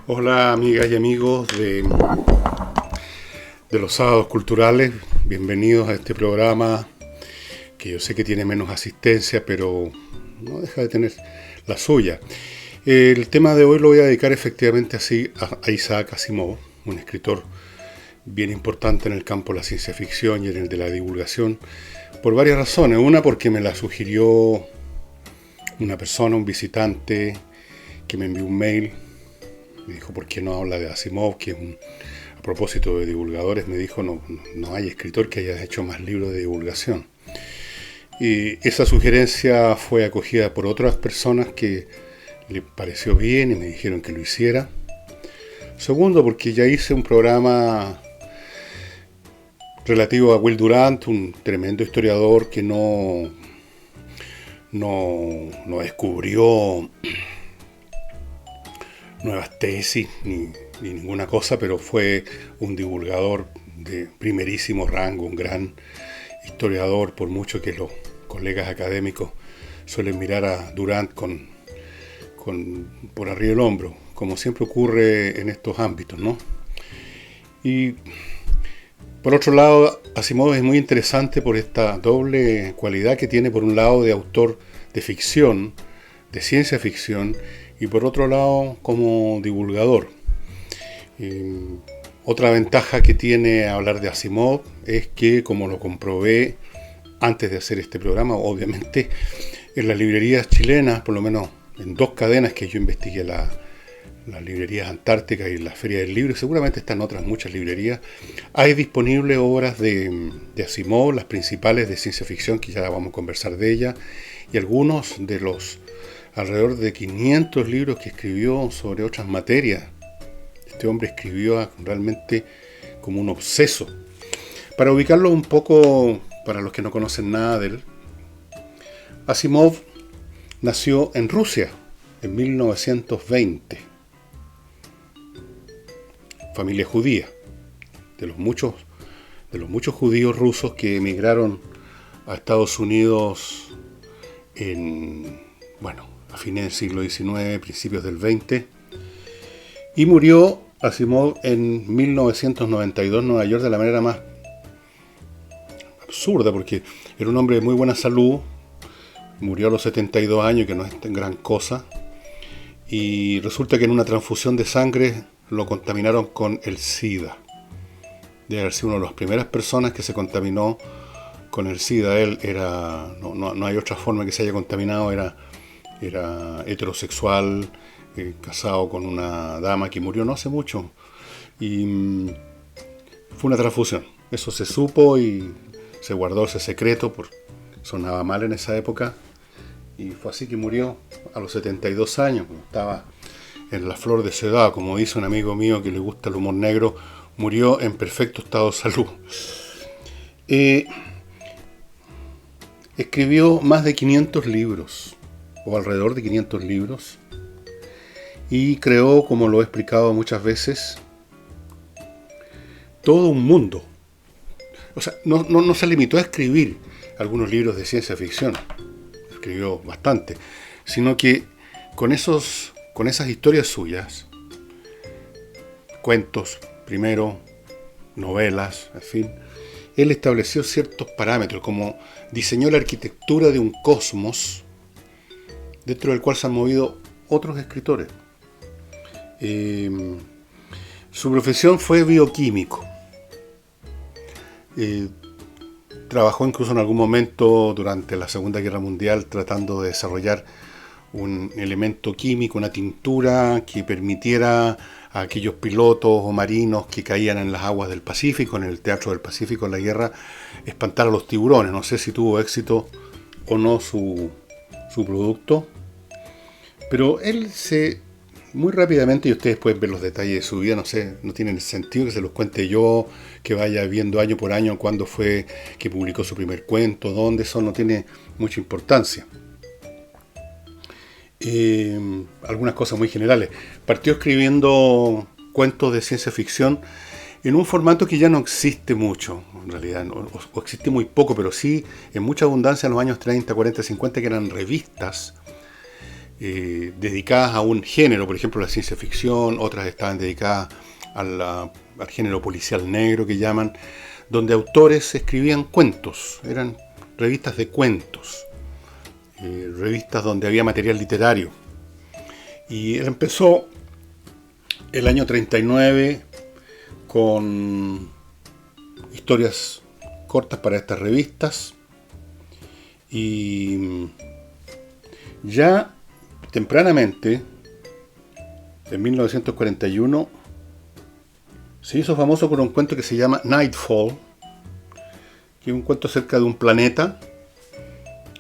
Hola amigas y amigos de los sábados culturales, bienvenidos a este programa que yo sé que tiene menos asistencia, pero no deja de tener la suya. El tema de hoy lo voy a dedicar efectivamente así a Isaac Asimov, un escritor bien importante en el campo de la ciencia ficción y en el de la divulgación, por varias razones. Una, porque me la sugirió una persona, un visitante, que me envió un mail. Me dijo, ¿por qué no habla de Asimov? A propósito de divulgadores, me dijo, no hay escritor que haya hecho más libros de divulgación. Y esa sugerencia fue acogida por otras personas que le pareció bien y me dijeron que lo hiciera. Segundo, porque ya hice un programa relativo a Will Durant, un tremendo historiador que no descubrió nuevas tesis ni ninguna cosa, pero fue un divulgador de primerísimo rango, un gran historiador, por mucho que los colegas académicos suelen mirar a Durant por arriba del hombro, como siempre ocurre en estos ámbitos, ¿no? Y por otro lado, Asimov es muy interesante por esta doble cualidad que tiene, por un lado de autor de ficción, de ciencia ficción, y por otro lado como divulgador. Otra ventaja que tiene hablar de Asimov es que, como lo comprobé antes de hacer este programa, obviamente en las librerías chilenas, por lo menos en dos cadenas que yo investigué, las librerías Antártica y la Feria del Libro, seguramente están otras muchas librerías, hay disponibles obras de Asimov, las principales de ciencia ficción, que ya vamos a conversar de ellas, y algunos de los alrededor de 500 libros que escribió sobre otras materias. Este hombre escribió realmente como un obseso. Para ubicarlo un poco, para los que no conocen nada de él, Asimov nació en Rusia en 1920. Familia judía, de los muchos judíos rusos que emigraron a Estados Unidos a fines del siglo XIX, principios del XX, y murió Asimov en 1992 en Nueva York de la manera más absurda, porque era un hombre de muy buena salud, murió a los 72 años, que no es gran cosa, y resulta que en una transfusión de sangre lo contaminaron con el SIDA. Debe haber sido una de las primeras personas que se contaminó con el SIDA. Él era, no hay otra forma que se haya contaminado, era heterosexual, casado con una dama que murió no hace mucho, y fue una transfusión. Eso se supo y se guardó ese secreto, porque sonaba mal en esa época, y fue así que murió a los 72 años, cuando estaba en la flor de su edad, como dice un amigo mío que le gusta el humor negro, murió en perfecto estado de salud. Escribió más de 500 libros, o alrededor de 500 libros, y creó, como lo he explicado muchas veces, todo un mundo. O sea, no se limitó a escribir algunos libros de ciencia ficción, escribió bastante, sino que con esas historias suyas, cuentos primero, novelas, en fin, él estableció ciertos parámetros, como diseñó la arquitectura de un cosmos dentro del cual se han movido otros escritores. Su profesión fue bioquímico. Trabajó incluso en algún momento durante la Segunda Guerra Mundial tratando de desarrollar un elemento químico, una tintura que permitiera a aquellos pilotos o marinos que caían en las aguas del Pacífico, en el Teatro del Pacífico en la guerra, espantar a los tiburones. No sé si tuvo éxito o no su producto, pero él muy rápidamente, y ustedes pueden ver los detalles de su vida, no tiene sentido que se los cuente yo, que vaya viendo año por año cuándo fue que publicó su primer cuento, dónde, eso no tiene mucha importancia. Algunas cosas muy generales. Partió escribiendo cuentos de ciencia ficción en un formato que ya no existe mucho, en realidad, o existe muy poco, pero sí en mucha abundancia en los años 30, 40, 50, que eran revistas dedicadas a un género, por ejemplo la ciencia ficción, otras estaban dedicadas al género policial negro que llaman, donde autores escribían cuentos, eran revistas de cuentos, revistas donde había material literario. Y él empezó el año 39 con historias cortas para estas revistas, y ya tempranamente, en 1941, se hizo famoso con un cuento que se llama Nightfall, que es un cuento acerca de un planeta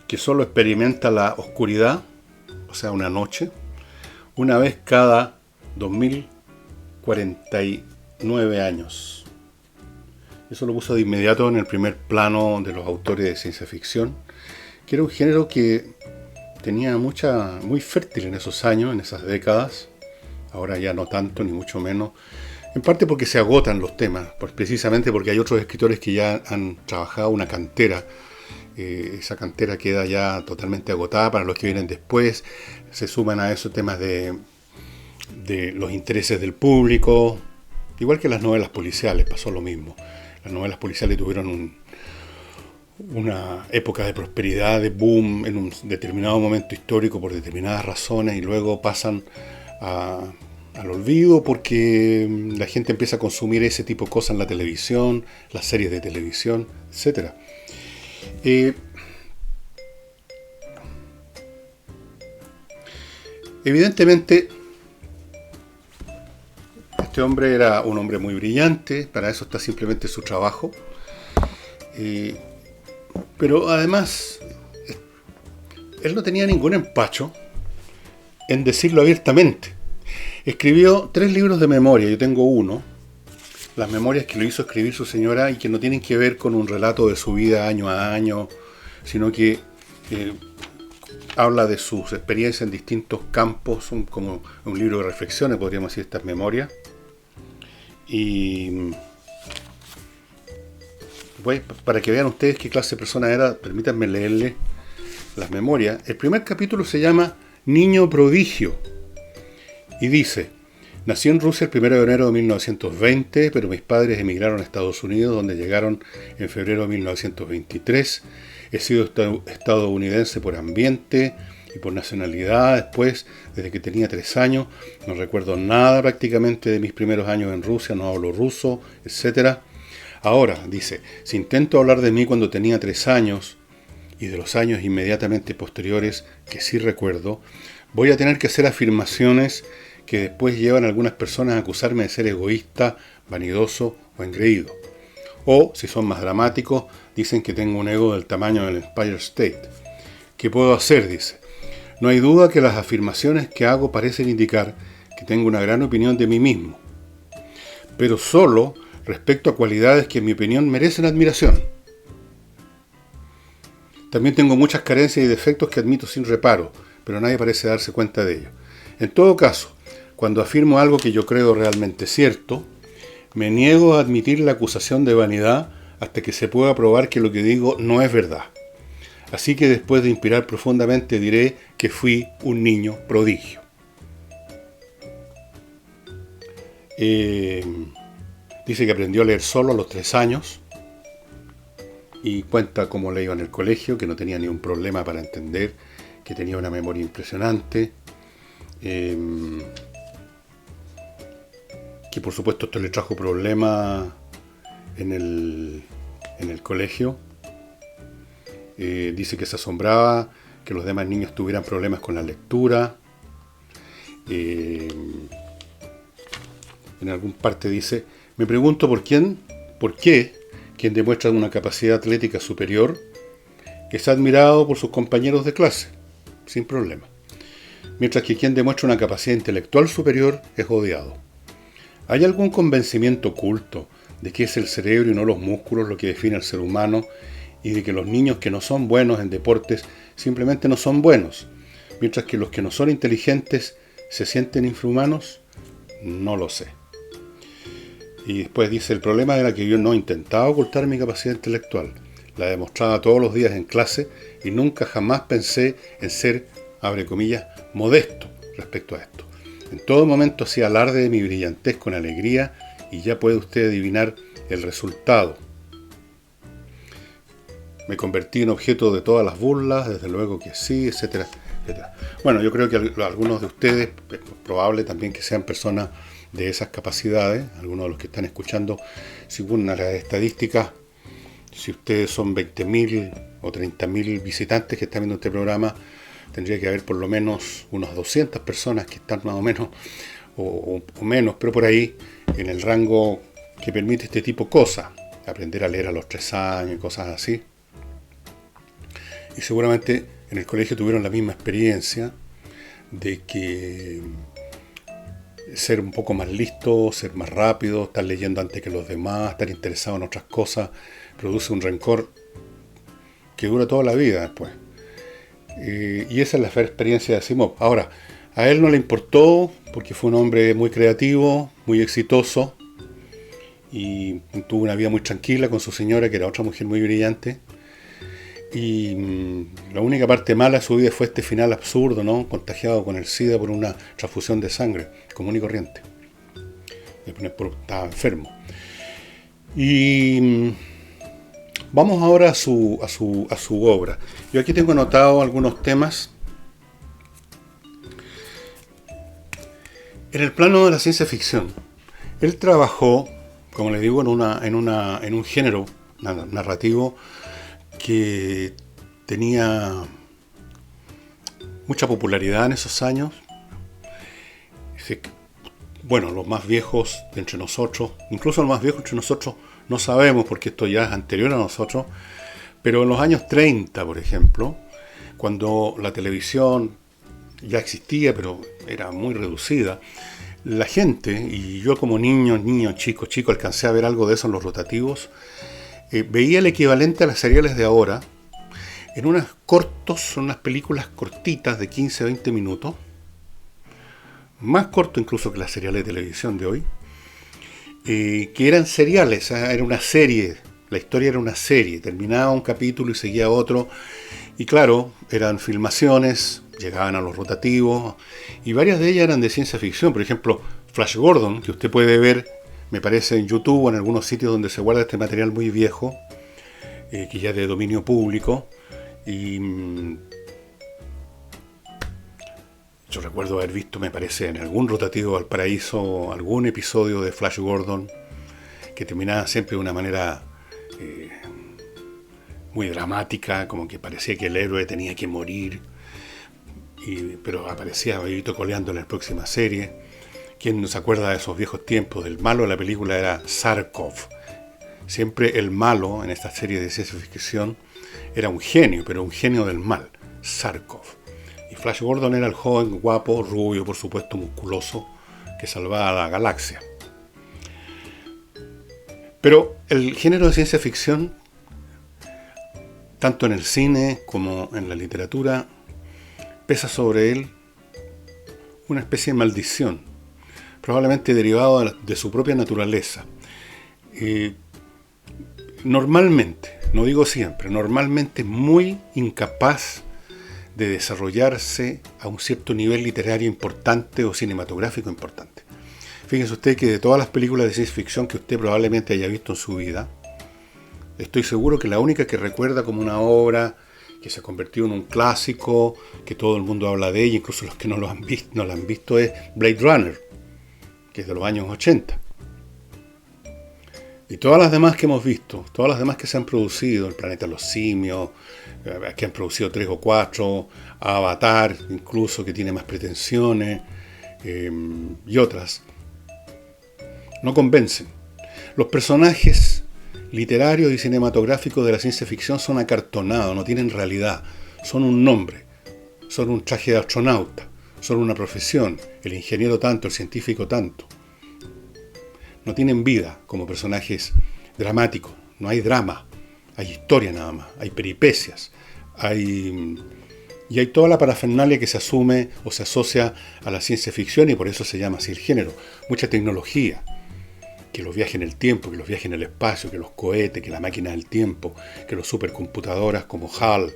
que solo experimenta la oscuridad, o sea, una noche, una vez cada 2049 años. Eso lo puso de inmediato en el primer plano de los autores de ciencia ficción, que era un género que tenía muy fértil en esos años, en esas décadas. Ahora ya no tanto, ni mucho menos. En parte porque se agotan los temas, precisamente porque hay otros escritores que ya han trabajado una cantera. Esa cantera queda ya totalmente agotada para los que vienen después. Se suman a eso temas de los intereses del público. Igual que las novelas policiales, pasó lo mismo. Las novelas policiales tuvieron una época de prosperidad, de boom, en un determinado momento histórico por determinadas razones, y luego pasan al olvido porque la gente empieza a consumir ese tipo de cosas en la televisión, las series de televisión, etc. Evidentemente, este hombre era un hombre muy brillante, para eso está simplemente su trabajo, pero además él no tenía ningún empacho en decirlo abiertamente. Escribió 3 libros de memoria, yo tengo uno, las memorias que lo hizo escribir su señora, y que no tienen que ver con un relato de su vida año a año, sino que habla de sus experiencias en distintos campos, como un libro de reflexiones, podríamos decir, estas memorias. Y pues, para que vean ustedes qué clase de persona era, permítanme leerle las memorias. El primer capítulo se llama Niño Prodigio y dice: nací en Rusia el 1 de enero de 1920, pero mis padres emigraron a Estados Unidos, donde llegaron en febrero de 1923. He sido estadounidense por ambiente y por nacionalidad después, desde que tenía 3 años. No recuerdo nada prácticamente de mis primeros años en Rusia, no hablo ruso, etc. Ahora, dice, si intento hablar de mí cuando tenía 3 años y de los años inmediatamente posteriores, que sí recuerdo, voy a tener que hacer afirmaciones que después llevan a algunas personas a acusarme de ser egoísta, vanidoso o engreído. O, si son más dramáticos, dicen que tengo un ego del tamaño del Empire State. ¿Qué puedo hacer?, dice. No hay duda que las afirmaciones que hago parecen indicar que tengo una gran opinión de mí mismo, pero solo respecto a cualidades que en mi opinión merecen admiración. También tengo muchas carencias y defectos que admito sin reparo, pero nadie parece darse cuenta de ello. En todo caso, cuando afirmo algo que yo creo realmente cierto, me niego a admitir la acusación de vanidad hasta que se pueda probar que lo que digo no es verdad. Así que después de inspirar profundamente diré que fui un niño prodigio. Dice que aprendió a leer solo a los 3 años y cuenta cómo le iba en el colegio, que no tenía ningún problema para entender, que tenía una memoria impresionante, que por supuesto esto le trajo problemas en el colegio. Dice que se asombraba que los demás niños tuvieran problemas con la lectura. En algún parte dice: me pregunto por qué quien demuestra una capacidad atlética superior es admirado por sus compañeros de clase, sin problema, mientras que quien demuestra una capacidad intelectual superior es odiado. ¿Hay algún convencimiento oculto de que es el cerebro y no los músculos lo que define al ser humano, y de que los niños que no son buenos en deportes simplemente no son buenos, mientras que los que no son inteligentes se sienten infrahumanos? No lo sé. Y después dice: el problema era que yo no intentaba ocultar mi capacidad intelectual, la demostraba todos los días en clase y nunca jamás pensé en ser abre comillas, modesto respecto a esto. En todo momento hacía alarde de mi brillantez con alegría y ya puede usted adivinar el resultado. Me convertí en objeto de todas las burlas, desde luego que sí, etcétera, etcétera. Bueno, yo creo que algunos de ustedes, es probable también que sean personas de esas capacidades, algunos de los que están escuchando, según las estadísticas, si ustedes son 20.000 o 30.000 visitantes que están viendo este programa, tendría que haber por lo menos unas 200 personas que están más o menos, o menos, pero por ahí, en el rango que permite este tipo de cosas, aprender a leer a los 3 años y cosas así. Y seguramente en el colegio tuvieron la misma experiencia de que ser un poco más listo, ser más rápido, estar leyendo antes que los demás, estar interesado en otras cosas, produce un rencor que dura toda la vida después. Y esa es la experiencia de Asimov. Ahora, a él no le importó porque fue un hombre muy creativo, muy exitoso y tuvo una vida muy tranquila con su señora, que era otra mujer muy brillante. Y la única parte mala de su vida fue este final absurdo, ¿no? Contagiado con el SIDA por una transfusión de sangre común y corriente. Estaba enfermo. Y vamos ahora a su obra. Yo aquí tengo anotado algunos temas. En el plano de la ciencia ficción, él trabajó, como les digo, en un género narrativo que tenía mucha popularidad en esos años. Bueno, los más viejos de entre nosotros, incluso los más viejos entre nosotros, no sabemos porque esto ya es anterior a nosotros, pero en los años 30, por ejemplo, cuando la televisión ya existía, pero era muy reducida, la gente, y yo como niño, chico, alcancé a ver algo de eso en los rotativos, veía el equivalente a las seriales de ahora, en unas películas cortitas de 15 a 20 minutos, más corto incluso que las seriales de televisión de hoy, que eran seriales, era una serie, la historia era una serie, terminaba un capítulo y seguía otro, y claro, eran filmaciones, llegaban a los rotativos, y varias de ellas eran de ciencia ficción. Por ejemplo, Flash Gordon, que usted puede ver, me parece, en YouTube o en algunos sitios donde se guarda este material muy viejo, que ya es de dominio público, y yo recuerdo haber visto, me parece, en algún rotativo de Valparaíso, algún episodio de Flash Gordon, que terminaba siempre de una manera muy dramática, como que parecía que el héroe tenía que morir, pero aparecía Vito coleando en la próxima serie. ¿Quién no se acuerda de esos viejos tiempos? El malo de la película era Zarkov. Siempre el malo en esta serie de ciencia ficción era un genio, pero un genio del mal, Zarkov. Y Flash Gordon era el joven guapo, rubio, por supuesto musculoso, que salvaba a la galaxia. Pero el género de ciencia ficción, tanto en el cine como en la literatura, pesa sobre él una especie de maldición, probablemente derivado de su propia naturaleza. Normalmente, no digo siempre, normalmente muy incapaz de desarrollarse a un cierto nivel literario importante o cinematográfico importante. Fíjense usted que de todas las películas de ciencia ficción que usted probablemente haya visto en su vida, estoy seguro que la única que recuerda como una obra que se ha convertido en un clásico, que todo el mundo habla de ella, incluso los que no la han visto, es Blade Runner, que es de los años 80. Y todas las demás que hemos visto, todas las demás que se han producido, El planeta de los simios, que han producido 3 o 4, Avatar, incluso, que tiene más pretensiones, y otras, no convencen. Los personajes literarios y cinematográficos de la ciencia ficción son acartonados, no tienen realidad, son un nombre, son un traje de astronauta, son una profesión, el ingeniero tanto, el científico tanto. No tienen vida como personajes dramáticos, no hay drama, hay historia nada más, hay peripecias, y hay toda la parafernalia que se asume o se asocia a la ciencia ficción y por eso se llama así el género. Mucha tecnología, que los viajes en el tiempo, que los viajes en el espacio, que los cohetes, que la máquina del tiempo, que los supercomputadoras como HAL,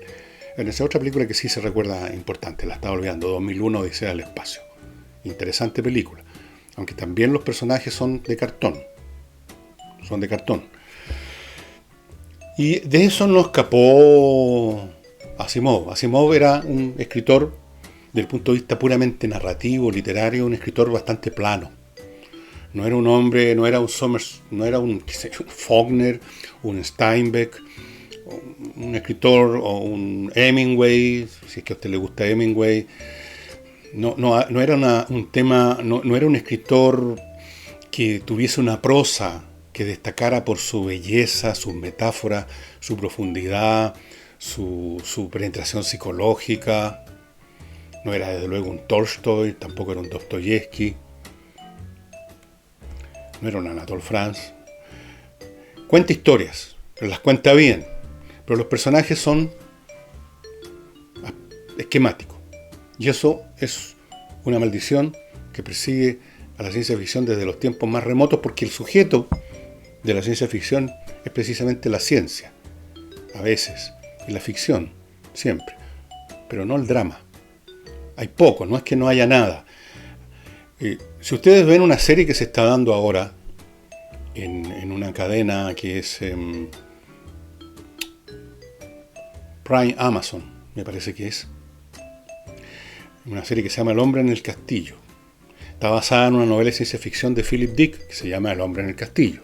Bueno, esa otra película que sí se recuerda importante, la estaba olvidando, 2001 Odisea del Espacio. Interesante película. Aunque también los personajes son de cartón. Son de cartón. Y de eso no escapó Asimov. Asimov era un escritor, desde el punto de vista puramente narrativo, literario, un escritor bastante plano. No era un hombre, no era un Sommers, no era un Faulkner, un Steinbeck, un escritor o un Hemingway, si es que a usted le gusta Hemingway. No era un tema, no era un escritor que tuviese una prosa que destacara por su belleza, sus metáforas, su profundidad, su penetración psicológica. No era desde luego un Tolstoy, tampoco era un Dostoyevsky, no era un Anatole France. Cuenta historias, pero las cuenta bien, pero los personajes son esquemáticos. Y eso es una maldición que persigue a la ciencia ficción desde los tiempos más remotos, porque el sujeto de la ciencia ficción es precisamente la ciencia, a veces, y la ficción, siempre, pero no el drama. Hay poco, no es que no haya nada. Si ustedes ven una serie que se está dando ahora en una cadena que es Prime Amazon, me parece que es, una serie que se llama El hombre en el castillo. Está basada en una novela de ciencia ficción de Philip Dick que se llama El hombre en el castillo.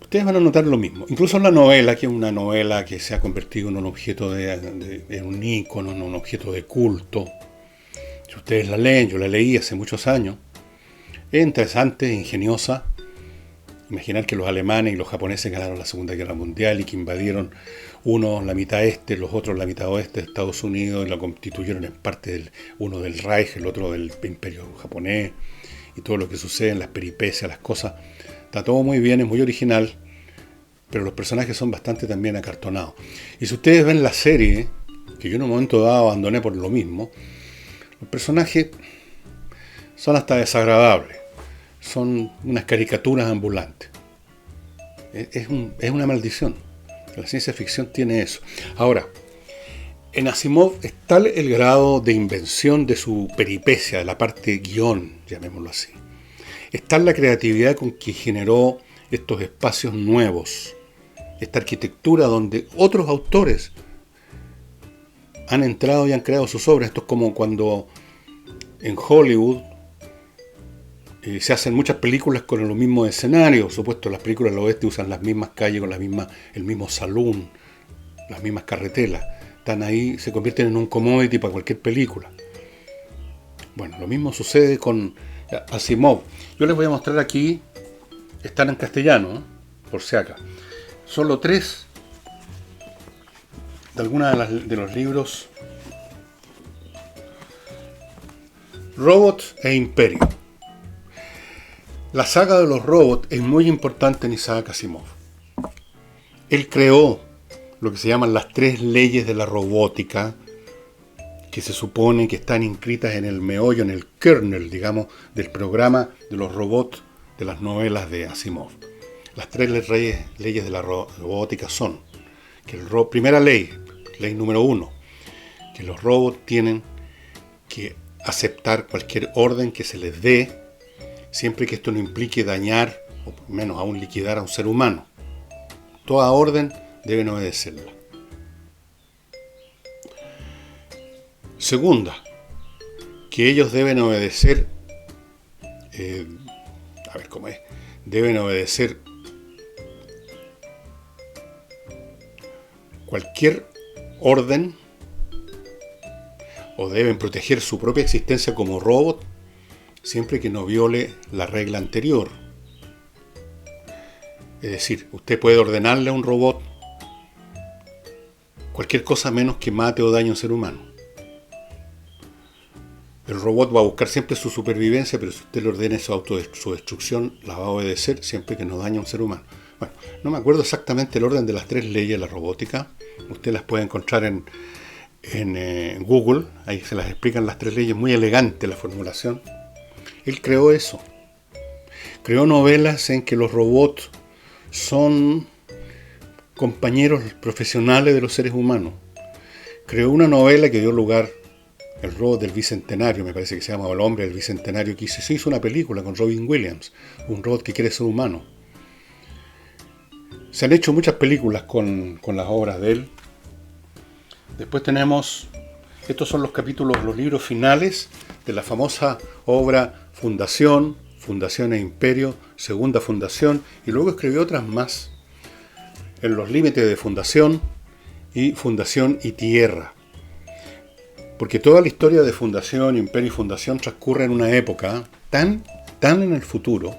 Ustedes van a notar lo mismo. Incluso en la novela, que es una novela que se ha convertido en un objeto en un ícono, en un objeto de culto. Si ustedes la leen, yo la leí hace muchos años. Es interesante, ingeniosa. Imaginar que los alemanes y los japoneses ganaron la Segunda Guerra Mundial y que invadieron unos la mitad este, los otros la mitad oeste de Estados Unidos y la constituyeron en parte uno del Reich, el otro del Imperio japonés, y todo lo que sucede en las peripecias, las cosas. Está todo muy bien, es muy original, pero los personajes son bastante también acartonados. Y si ustedes ven la serie, que yo en un momento dado abandoné por lo mismo, los personajes son hasta desagradables. Son unas caricaturas ambulantes. Es una maldición. La ciencia ficción tiene eso. Ahora, en Asimov es tal el grado de invención de su peripecia, de la parte guión, llamémoslo así. Es tal la creatividad con que generó estos espacios nuevos, esta arquitectura donde otros autores han entrado y han creado sus obras. Esto es como cuando en Hollywood se hacen muchas películas con los mismos escenarios. Por supuesto, las películas del oeste usan las mismas calles, con el mismo salón, las mismas carretelas. Están ahí, se convierten en un commodity para cualquier película. Bueno, lo mismo sucede con Asimov. Yo les voy a mostrar aquí, están en castellano, por si acá. Solo 3 de algunos de los libros. Robots e Imperio. La saga de los robots es muy importante en Isaac Asimov. Él creó lo que se llaman las 3 leyes de la robótica, que se supone que están inscritas en el meollo, en el kernel, digamos, del programa de los robots de las novelas de Asimov. Las 3 leyes de la robótica son que primera ley número 1, que los robots tienen que aceptar cualquier orden que se les dé, siempre que esto no implique dañar, o menos aún liquidar a un ser humano. Toda orden deben obedecerla. Segunda, que ellos deben obedecer, deben obedecer cualquier orden, o deben proteger su propia existencia como robot, siempre que no viole la regla anterior. Es decir, usted puede ordenarle a un robot cualquier cosa menos que mate o dañe a un ser humano. El robot va a buscar siempre su supervivencia, pero si usted le ordena su destrucción, la va a obedecer siempre que no dañe a un ser humano. Bueno, no me acuerdo exactamente el orden de las 3 leyes de la robótica. Usted las puede encontrar en Google. Ahí se las explican las 3 leyes, muy elegante la formulación. Él creó eso. Creó novelas en que los robots son compañeros profesionales de los seres humanos. creó una novela que dio lugar, El robot del Bicentenario, me parece que se llama, o El hombre del Bicentenario, que se hizo una película con Robin Williams, un robot que quiere ser humano. Se han hecho muchas películas con las obras de él. Después tenemos, estos son los capítulos, los libros finales de la famosa obra Fundación, Fundación e Imperio, Segunda Fundación, y luego escribió otras más, En los límites de Fundación y Fundación y Tierra. Porque toda la historia de Fundación, Imperio y Fundación transcurre en una época tan en el futuro,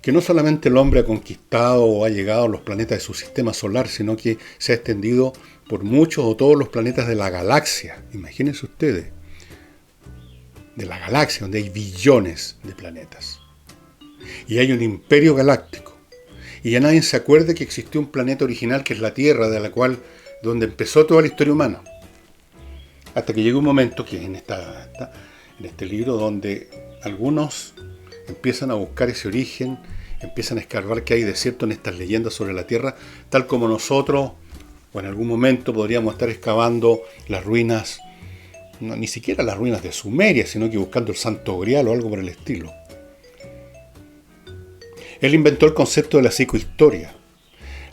que no solamente el hombre ha conquistado o ha llegado a los planetas de su sistema solar, sino que se ha extendido por muchos o todos los planetas de la galaxia. Imagínense ustedes, de la galaxia, donde hay billones de planetas. Y hay un imperio galáctico. Y ya nadie se acuerda que existió un planeta original, que es la Tierra, donde empezó toda la historia humana. Hasta que llegó un momento, que es en este libro, donde algunos empiezan a buscar ese origen, empiezan a escarbar qué hay de cierto en estas leyendas sobre la Tierra, tal como nosotros, o en algún momento podríamos estar excavando las ruinas, no, ni siquiera las ruinas de Sumeria, sino que buscando el Santo Grial o algo por el estilo. Él inventó el concepto de la psicohistoria.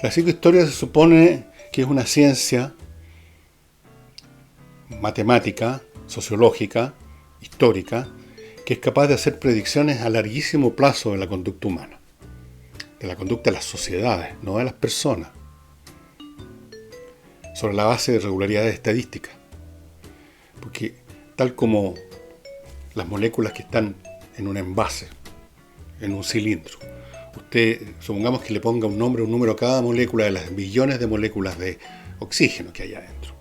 La psicohistoria se supone que es una ciencia matemática, sociológica, histórica, que es capaz de hacer predicciones a larguísimo plazo de la conducta humana, de la conducta de las sociedades, no de las personas, sobre la base de regularidades estadísticas. Porque tal como las moléculas que están en un envase, en un cilindro, usted, supongamos que le ponga un nombre, un número a cada molécula de las billones de moléculas de oxígeno que hay adentro.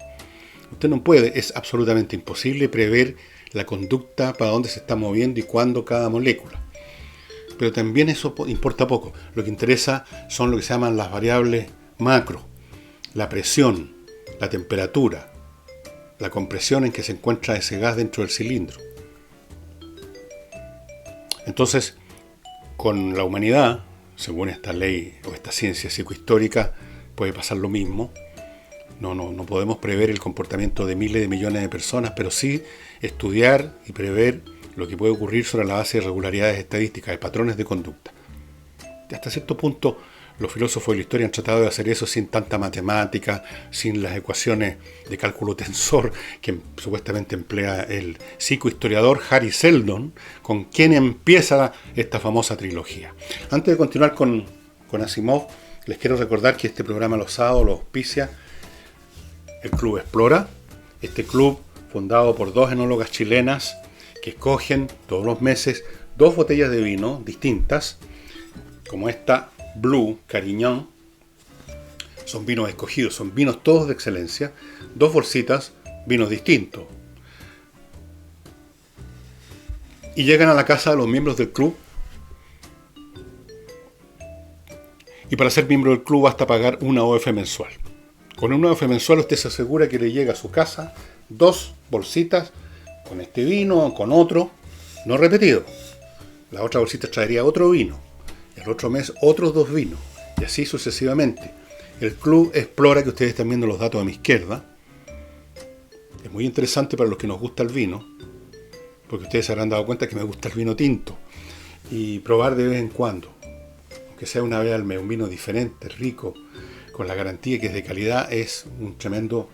Usted no puede, es absolutamente imposible prever la conducta, para dónde se está moviendo y cuándo cada molécula. Pero también eso importa poco. Lo que interesa son lo que se llaman las variables macro, la presión, la temperatura, la compresión en que se encuentra ese gas dentro del cilindro. Entonces, con la humanidad, según esta ley o esta ciencia psicohistórica, puede pasar lo mismo. No podemos prever el comportamiento de miles de millones de personas, pero sí estudiar y prever lo que puede ocurrir sobre la base de regularidades estadísticas, de patrones de conducta. Hasta cierto punto, los filósofos de la historia han tratado de hacer eso sin tanta matemática, sin las ecuaciones de cálculo tensor que supuestamente emplea el psicohistoriador Harry Seldon, con quien empieza esta famosa trilogía. Antes de continuar con Asimov, les quiero recordar que este programa los sábados lo auspicia el Club Explora, este club fundado por dos enólogas chilenas que escogen todos los meses 2 botellas de vino distintas, como esta Blue Cariñón. Son vinos escogidos, son vinos todos de excelencia, 2 bolsitas, vinos distintos. Y llegan a la casa de los miembros del club. Y para ser miembro del club basta pagar una OF mensual. Con una OF mensual usted se asegura que le llega a su casa 2 bolsitas con este vino o con otro, no repetido. La otra bolsita traería otro vino. Y el otro mes otros 2 vinos. Y así sucesivamente. El club Explora, que ustedes están viendo los datos a mi izquierda, es muy interesante para los que nos gusta el vino, porque ustedes se habrán dado cuenta que me gusta el vino tinto. Y probar de vez en cuando, aunque sea una vez al mes, un vino diferente, rico, con la garantía que es de calidad, es un tremendo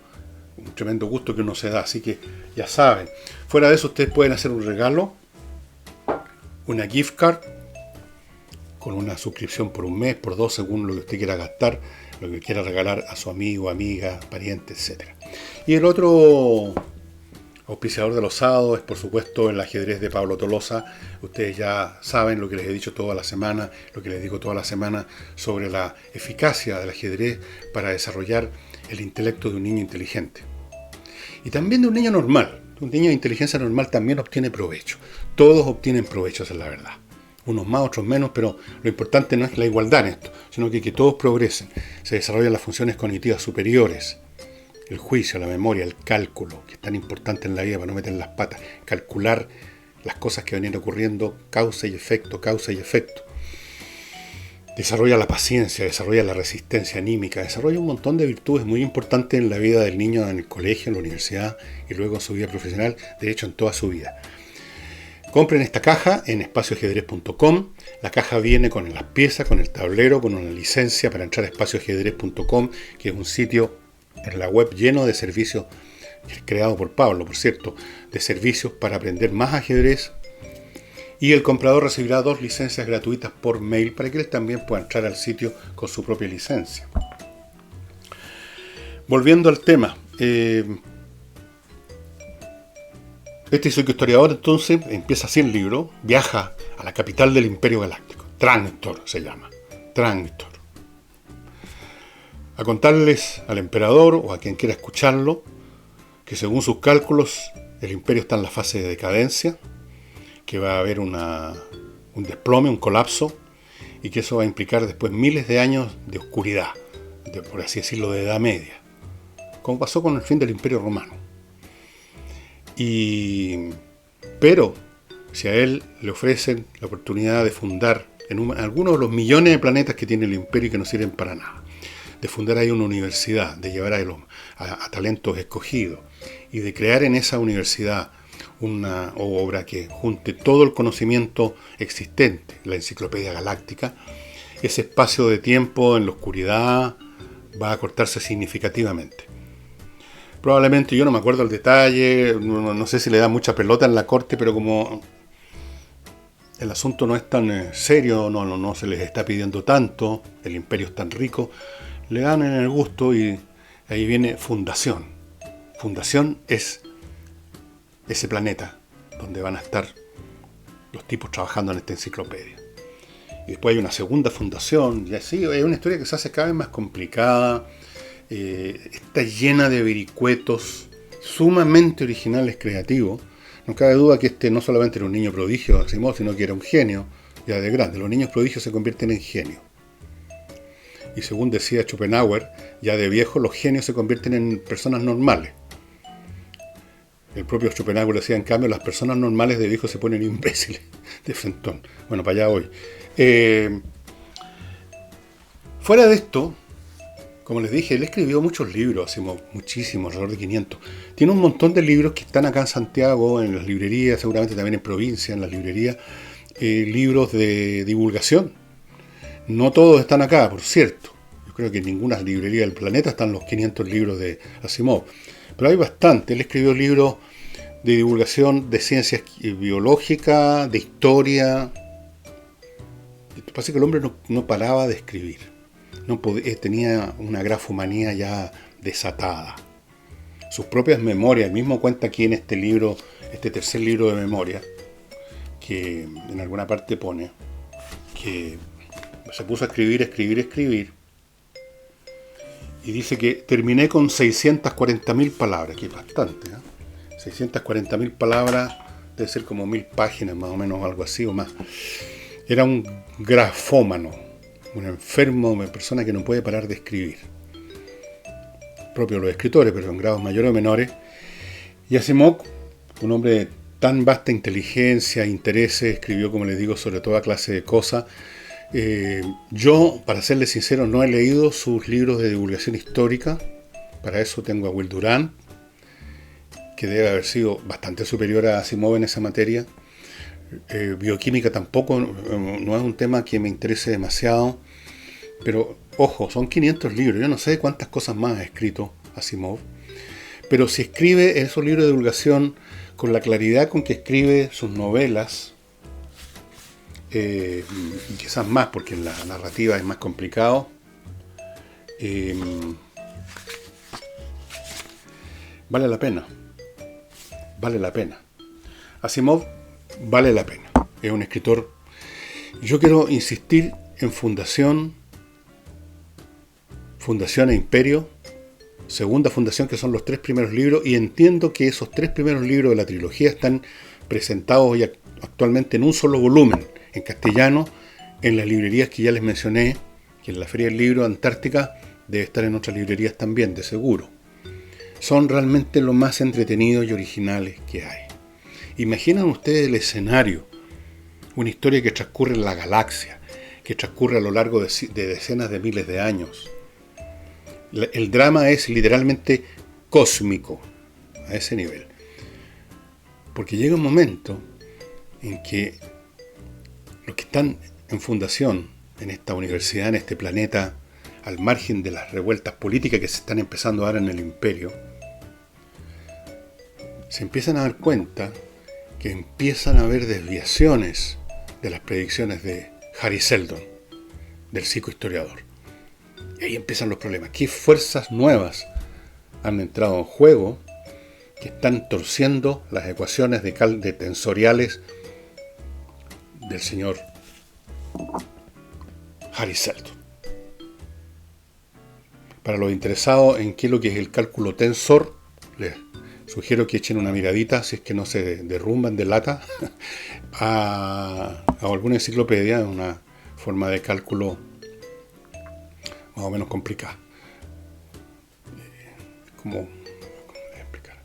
gusto que uno se da. Así que ya saben, fuera de eso ustedes pueden hacer un regalo, una gift card, con una suscripción por un mes, por 2, según lo que usted quiera gastar, lo que quiera regalar a su amigo, amiga, pariente, etc. Y el otro auspiciador de los sábados es, por supuesto, el ajedrez de Pablo Tolosa. Ustedes ya saben lo que les he dicho toda la semana, lo que les digo toda la semana sobre la eficacia del ajedrez para desarrollar el intelecto de un niño inteligente. Y también de un niño normal. Un niño de inteligencia normal también obtiene provecho. Todos obtienen provecho, esa es la verdad. Unos más, otros menos, pero lo importante no es la igualdad en esto, sino que todos progresen. Se desarrollan las funciones cognitivas superiores. El juicio, la memoria, el cálculo, que es tan importante en la vida para no meter las patas. Calcular las cosas que van a ir ocurriendo, causa y efecto, causa y efecto. desarrolla la paciencia, desarrolla la resistencia anímica, desarrolla un montón de virtudes muy importantes en la vida del niño en el colegio, en la universidad y luego en su vida profesional, de hecho en toda su vida. Compren esta caja en espacioajedrez.com. La caja viene con las piezas, con el tablero, con una licencia para entrar a espacioajedrez.com, que es un sitio en la web lleno de servicios, creado por Pablo, por cierto, de servicios para aprender más ajedrez. Y el comprador recibirá 2 licencias gratuitas por mail para que él también pueda entrar al sitio con su propia licencia. Volviendo al tema, este historiador entonces empieza así el libro, viaja a la capital del Imperio Galáctico, Trangtor se llama, Trangtor, a contarles al emperador o a quien quiera escucharlo que según sus cálculos el imperio está en la fase de decadencia, que va a haber un desplome, un colapso, y que eso va a implicar después miles de años de oscuridad, por así decirlo, de Edad Media, como pasó con el fin del Imperio Romano. Pero si a él le ofrecen la oportunidad de fundar en algunos de los millones de planetas que tiene el imperio y que no sirven para nada, de fundar ahí una universidad, de llevar a talentos escogidos y de crear en esa universidad una obra que junte todo el conocimiento existente, la Enciclopedia Galáctica, ese espacio de tiempo en la oscuridad va a acortarse significativamente. Probablemente, yo no me acuerdo el detalle, no sé si le da mucha pelota en la corte, pero como el asunto no es tan serio, no se les está pidiendo tanto, el imperio es tan rico, le dan en el gusto y ahí viene Fundación. Fundación es ese planeta donde van a estar los tipos trabajando en esta enciclopedia. Y después hay una segunda fundación, y así es una historia que se hace cada vez más complicada, está llena de vericuetos sumamente originales, creativos. No cabe duda que este no solamente era un niño prodigio, Asimov, sino que era un genio ya de grande. Los niños prodigios se convierten en genios. Y según decía Schopenhauer, ya de viejo los genios se convierten en personas normales. El propio Schopenhauer decía, en cambio, las personas normales de viejo se ponen imbéciles de frentón. Bueno, para allá voy. Fuera de esto, como les dije, él escribió muchos libros, Asimov, muchísimos, alrededor de 500. Tiene un montón de libros que están acá en Santiago, en las librerías, seguramente también en provincia, en las librerías, libros de divulgación. No todos están acá, por cierto. Yo creo que en ninguna librería del planeta están los 500 libros de Asimov. Pero hay bastante. Él escribió libros de divulgación de ciencias biológicas, de historia. Lo que pasa es que el hombre no paraba de escribir. Tenía una grafomanía ya desatada. Sus propias memorias, él mismo cuenta aquí en este libro, este tercer libro de memoria, que en alguna parte pone que se puso a escribir, y dice que terminé con 640.000 palabras, que es bastante, ¿eh? 640.000 palabras, debe ser como 1000 páginas más o menos, algo así o más. Era un grafómano, un enfermo, una persona que no puede parar de escribir. Propio los escritores, pero en grados mayores o menores. Y Asimov, un hombre de tan vasta inteligencia, intereses, escribió, como les digo, sobre toda clase de cosas. Yo, para serles sincero, no he leído sus libros de divulgación histórica. Para eso tengo a Will Durant, que debe haber sido bastante superior a Asimov en esa materia. Bioquímica tampoco, no es un tema que me interese demasiado. Pero, ojo, son 500 libros. Yo no sé cuántas cosas más ha escrito Asimov. Pero si escribe esos libros de divulgación con la claridad con que escribe sus novelas, y quizás más porque en la narrativa es más complicado, vale la pena. Asimov vale la pena. Es un escritor. Yo quiero insistir en Fundación e Imperio, segunda Fundación, que son los 3 primeros libros, y entiendo que esos 3 primeros libros de la trilogía están presentados ya actualmente en un solo volumen, en castellano, en las librerías que ya les mencioné, que en la Feria del Libro Antártica debe estar en otras librerías también, de seguro. Son realmente lo más entretenidos y originales que hay. Imaginen ustedes el escenario, una historia que transcurre en la galaxia, que transcurre a lo largo de decenas de miles de años. El drama es literalmente cósmico, a ese nivel. Porque llega un momento en que los que están en fundación, en esta universidad, en este planeta, al margen de las revueltas políticas que se están empezando a dar en el imperio, se empiezan a dar cuenta que empiezan a haber desviaciones de las predicciones de Hari Seldon, del psicohistoriador. Y ahí empiezan los problemas. ¿Qué fuerzas nuevas han entrado en juego que están torciendo las ecuaciones de tensoriales del señor Hari Seldon? Para los interesados en qué es lo que es el cálculo tensor, les sugiero que echen una miradita, si es que no se derrumban de lata, a alguna enciclopedia, una forma de cálculo más o menos complicada. ¿Cómo explicar?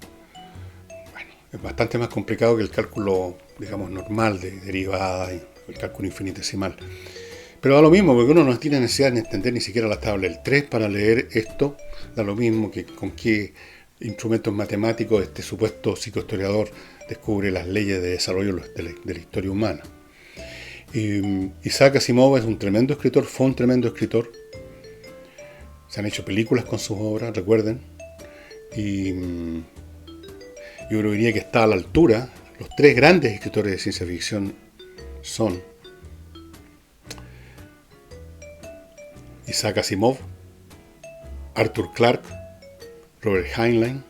Bueno, es bastante más complicado que el cálculo, digamos, normal de derivada y el cálculo infinitesimal. Pero da lo mismo, porque uno no tiene necesidad de entender ni siquiera la tabla del 3 para leer esto. Da lo mismo que con qué instrumentos matemáticos este supuesto psicohistoriador descubre las leyes de desarrollo de la historia humana. Isaac Asimov es un tremendo escritor, fue un tremendo escritor. Se han hecho películas con sus obras, recuerden. Y yo diría que está a la altura. Los tres grandes escritores de ciencia ficción son Isaac Asimov, Arthur Clarke, Robert Heinlein.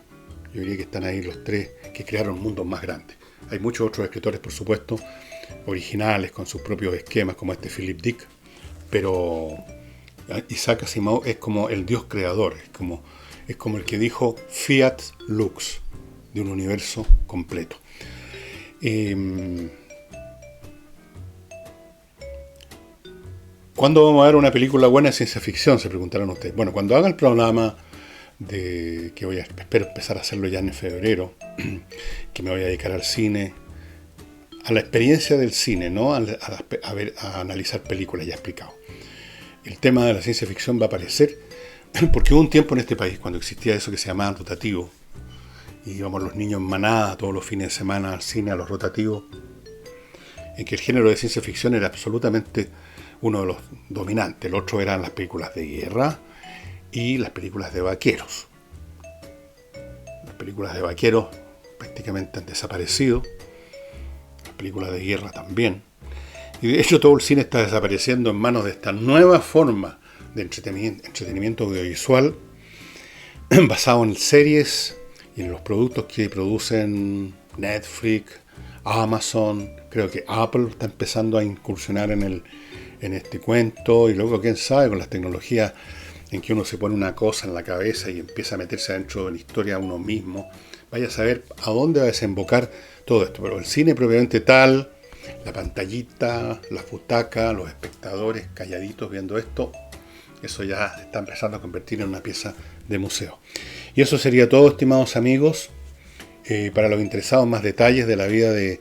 Yo diría que están ahí los tres que crearon mundos más grandes. Hay muchos otros escritores, por supuesto, originales, con sus propios esquemas, como este Philip Dick, pero Isaac Asimov es como el dios creador, es como el que dijo Fiat Lux, de un universo completo. ¿Cuándo vamos a ver una película buena de ciencia ficción? Se preguntaron ustedes. Bueno, cuando haga el programa espero empezar a hacerlo ya en febrero, que me voy a dedicar al cine, a la experiencia del cine, no a analizar películas, ya explicado. El tema de la ciencia ficción va a aparecer, porque hubo un tiempo en este país cuando existía eso que se llamaba rotativo, y íbamos los niños en manada todos los fines de semana al cine, a los rotativos, en que el género de ciencia ficción era absolutamente uno de los dominantes. El otro eran las películas de guerra y las películas de vaqueros. Las películas de vaqueros prácticamente han desaparecido, las películas de guerra también. Y de hecho todo el cine está desapareciendo en manos de esta nueva forma de entretenimiento audiovisual basado en series y en los productos que producen Netflix, Amazon. Creo que Apple está empezando a incursionar en este cuento, y luego quién sabe, con las tecnologías en que uno se pone una cosa en la cabeza y empieza a meterse adentro de la historia uno mismo. Vaya a saber a dónde va a desembocar todo esto. Pero el cine propiamente tal, la pantallita, las butacas, los espectadores calladitos viendo esto, eso ya se está empezando a convertir en una pieza de museo. Y eso sería todo, estimados amigos. Para los interesados en más detalles de la vida de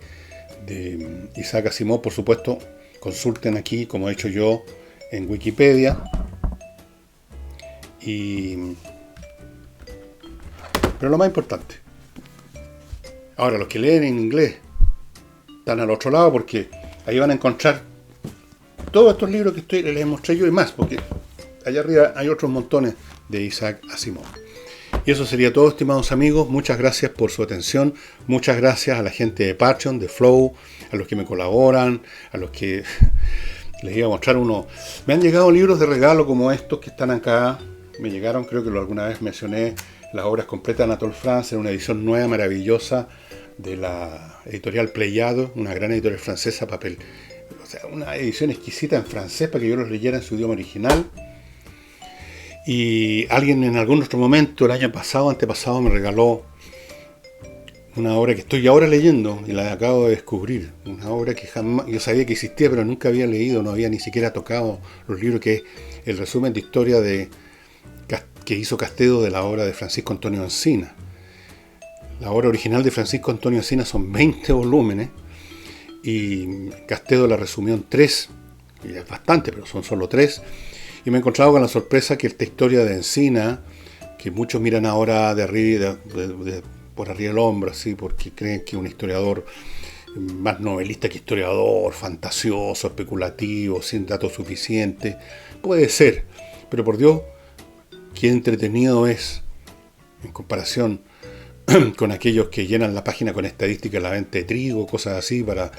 Isaac Asimov, por supuesto, consulten aquí, como he hecho yo, en Wikipedia. Pero lo más importante, ahora los que leen en inglés están al otro lado, porque ahí van a encontrar todos estos libros que les mostré yo y más, porque allá arriba hay otros montones de Isaac Asimov. Y eso sería todo, estimados amigos. Muchas gracias por su atención. Muchas gracias a la gente de Patreon, de Flow, a los que me colaboran, a los que les iba a mostrar uno. Me han llegado libros de regalo como estos que están acá. Me llegaron, creo que alguna vez mencioné, las obras completas de Anatole France en una edición nueva, maravillosa, de la editorial Pléiade, una gran editorial francesa, papel. O sea, una edición exquisita en francés para que yo los leyera en su idioma original. Y alguien en algún otro momento, el año pasado, antepasado, me regaló una obra que estoy ahora leyendo y la acabo de descubrir. Una obra que jamás, yo sabía que existía, pero nunca había leído, no había ni siquiera tocado los libros, que es el resumen de historia que hizo Castedo de la obra de Francisco Antonio Encina. La obra original de Francisco Antonio Encina son 20 volúmenes y Castedo la resumió en 3, y es bastante, pero son solo 3, y me he encontrado con la sorpresa que esta historia de Encina, que muchos miran ahora de arriba, por arriba del hombro, así, porque creen que es un historiador más novelista que historiador, fantasioso, especulativo, sin datos suficientes. Puede ser, pero por Dios, qué entretenido es en comparación con aquellos que llenan la página con estadísticas de la venta de trigo, cosas así, para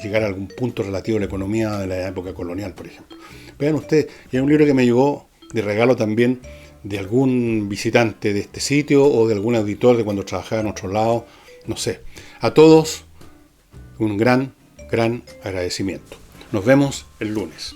llegar a algún punto relativo a la economía de la época colonial, por ejemplo. Vean ustedes, y hay un libro que me llegó de regalo también de algún visitante de este sitio o de algún auditor de cuando trabajaba en otro lado, no sé. A todos, un gran agradecimiento. Nos vemos el lunes.